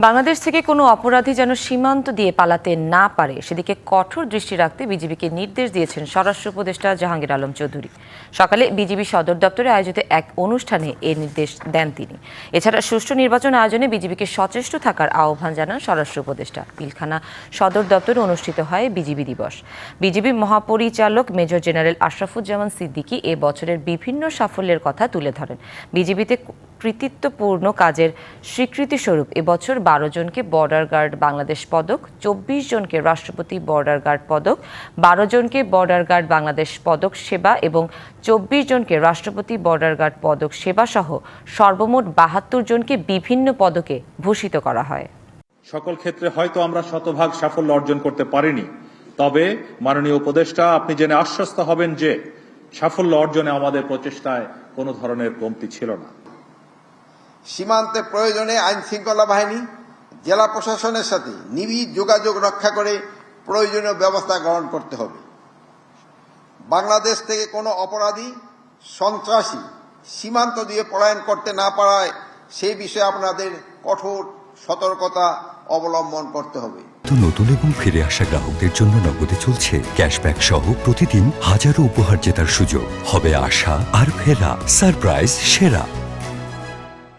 বাংলাদেশ থেকে কোনো অপরাধী যেন সীমান্ত দিয়ে পালাতে না পারে সেদিকে কঠোর দৃষ্টি রাখতে বিজিবিকে নির্দেশ দিয়েছেন স্বরাষ্ট্র উপদেষ্টা জাহাঙ্গীর আলম চৌধুরী। সকালে বিজিবি সদর দপ্তরে আয়োজিত এক অনুষ্ঠানে এ নির্দেশ দেন তিনি। এছাড়া সুষ্ঠু নির্বাচন আয়োজনে বিজিবিকে সচেষ্ট থাকার আহ্বান জানান স্বরাষ্ট্র উপদেষ্টা। পিলখানা সদর দপ্তরে অনুষ্ঠিত হয় বিজিবি দিবস। বিজিবি মহাপরিচালক মেজর জেনারেল আশরাফুজ্জামান সিদ্দিকী এ বছরের বিভিন্ন সাফল্যের কথা তুলে ধরেন। বিজিবিতে কৃতিত্বপূর্ণ কাজের স্বীকৃতিস্বরূপ এবছর 12 জনকে বর্ডার গার্ড বাংলাদেশ পদক, 24 জনকে রাষ্ট্রপতি বর্ডার গার্ড পদক, 12 জনকে বর্ডার গার্ড বাংলাদেশ পদক সেবা এবং 24 জনকে রাষ্ট্রপতি বর্ডার গার্ড পদক সেবা সহ সর্বমোট 72 জনকে বিভিন্ন পদকে ভূষিত করা হয়। সকল ক্ষেত্রে হয়তো আমরা শতভাগ সাফল্য অর্জন করতে পারিনি, তবে মাননীয় উপদেষ্টা আপনি জেনে আশ্বস্ত হবেন যে সাফল্য অর্জনে আমাদের প্রচেষ্টায় কোনো ধরনের কমতি ছিল না। সীমান্তে প্রয়োজনে আইন শৃঙ্খলা বাহিনী, জেলা প্রশাসনের সাথে নিবিড় যোগাযোগ রক্ষা করে প্রয়োজনীয় ব্যবস্থা গ্রহণ করতে হবে। বাংলাদেশ থেকে কোনো অপরাধী, সন্ত্রাসী সীমান্ত দিয়ে পলায়ন করতে না পারায় সেই বিষয়ে আপনাদের কঠোর সতর্কতা অবলম্বন করতে হবে। নতুন এবং ফিরে আসা গ্রাহকদের জন্য নগদে চলছে ক্যাশব্যাক সহ প্রতিদিন হাজারো উপহার জেতার সুযোগ। হবে আশা আর ফেরা, সারপ্রাইজ সেরা।